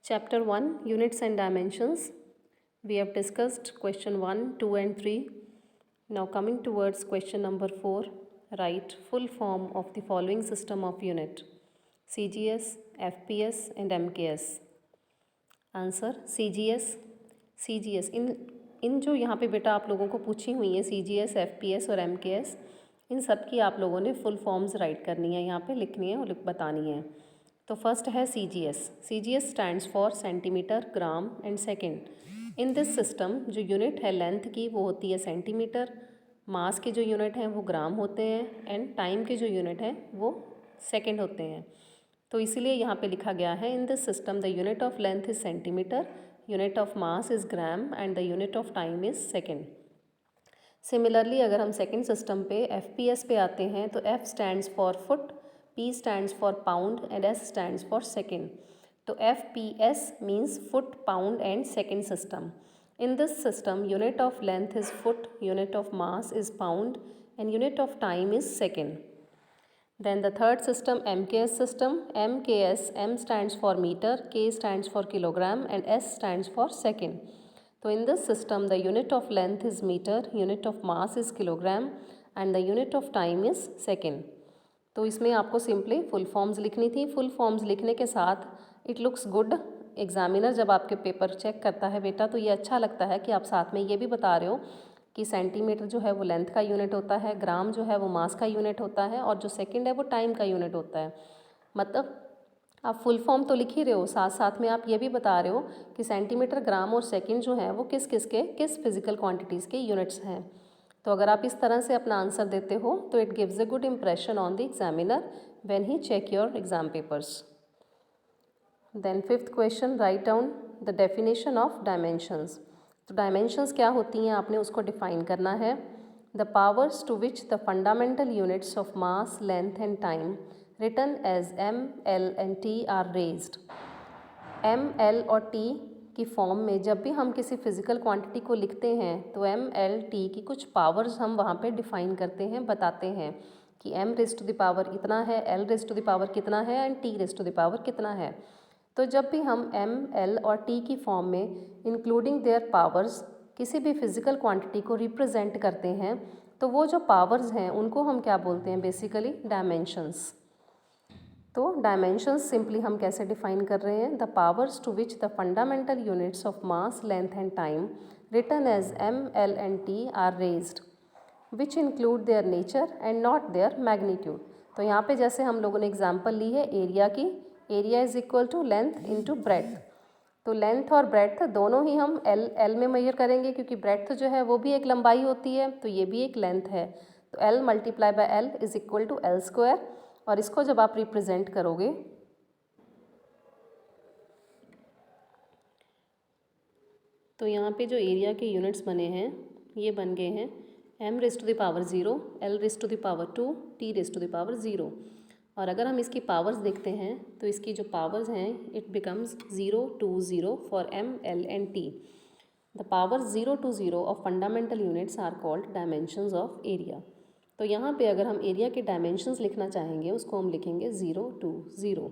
Chapter 1 Units and Dimensions. We have discussed question 1, 2 and 3. Now coming towards question number 4, write full form of the following system of unit: CGS, FPS and MKS. Answer CGS इन जो यहाँ पे बेटा आप लोगों को पूछी हुई है CGS, FPS और MKS, इन सब की आप लोगों ने फुल फॉर्म्स राइट करनी है, यहाँ पे लिखनी है और बतानी है। तो फर्स्ट है CGS stands for centimetre, gram and second. In this system जो यूनिट है लेंथ की वो होती है सेंटीमीटर, मास के जो यूनिट हैं वो ग्राम होते हैं एंड टाइम के जो यूनिट हैं वो सेकेंड होते हैं। तो इसीलिए यहाँ पे लिखा गया है in this system the unit of length is centimetre, unit of mass is gram and the unit of time is second. Similarly अगर हम सेकेंड सिस्टम पे FPS पे आते हैं तो F stands for foot, P stands for pound and S stands for second. तो FPS means foot, pound and second system. In this system unit of length is foot, unit of mass is pound and unit of time is second. Then the third system, MKS system. M stands for meter, K stands for kilogram and S stands for second. So in this system the unit of length is meter, unit of mass is kilogram and the unit of time is second. तो इसमें आपको simply full forms लिखनी थी। Full forms लिखने के साथ it looks good, examiner जब आपके पेपर चेक करता है बेटा तो ये अच्छा लगता है कि आप साथ में ये भी बता रहे हो कि सेंटीमीटर जो है वो लेंथ का यूनिट होता है, ग्राम जो है वो मास का यूनिट होता है और जो सेकंड है वो टाइम का यूनिट होता है। मतलब आप फुल फॉर्म तो लिख ही रहे हो, साथ साथ में आप ये भी बता रहे हो कि सेंटीमीटर, ग्राम और सेकंड जो है वो किस फिजिकल क्वांटिटीज़ के यूनिट्स हैं। तो अगर आप इस तरह से अपना आंसर देते हो तो it gives a good impression on the examiner when he check your exam papers. Then fifth question, write down the definition of dimensions. तो डायमेंशंस क्या होती हैं आपने उसको डिफाइन करना है। The powers to which the fundamental units of mass, length and time written as M, L and T are raised. M, L और T की फॉर्म में जब भी हम किसी फिजिकल क्वांटिटी को लिखते हैं तो M, L, T की कुछ पावर्स हम वहाँ पे डिफाइन करते हैं, बताते हैं कि M raise to the power इतना है, L raise to the power कितना है and T raise to the power कितना है। तो जब भी हम M, L और T की फॉर्म में इंक्लूडिंग देयर पावर्स किसी भी फिजिकल क्वांटिटी को रिप्रेजेंट करते हैं तो वो जो पावर्स हैं उनको हम क्या बोलते हैं, बेसिकली डायमेंशंस। तो डायमेंशंस सिंपली हम कैसे डिफाइन कर रहे हैं, the powers to which the fundamental units of mass, length and time written as M, L and T are raised which include their nature and not their magnitude. तो यहाँ पे जैसे हम लोगों ने एग्जाम्पल ली है एरिया की, area is equal to length into breadth. तो लेंथ और ब्रेड्थ दोनों ही हम L में मेजर करेंगे क्योंकि ब्रेड्थ जो है वो भी एक लंबाई होती है तो ये भी एक लेंथ है। तो L multiply by L is equal to L square. और इसको जब आप रिप्रेजेंट करोगे तो यहाँ पे जो एरिया के यूनिट्स बने हैं ये बन गए हैं M raise to the power 0, L raise to the power 2, T raise to the power 0। और अगर हम इसकी पावर्स देखते हैं तो इसकी जो पावर्स हैं it becomes 0 to 0 for M, L and T। The power 0 to 0 of fundamental units are called dimensions of area. तो यहाँ पे अगर हम एरिया के डायमेंशंस लिखना चाहेंगे उसको हम लिखेंगे 0 to 0।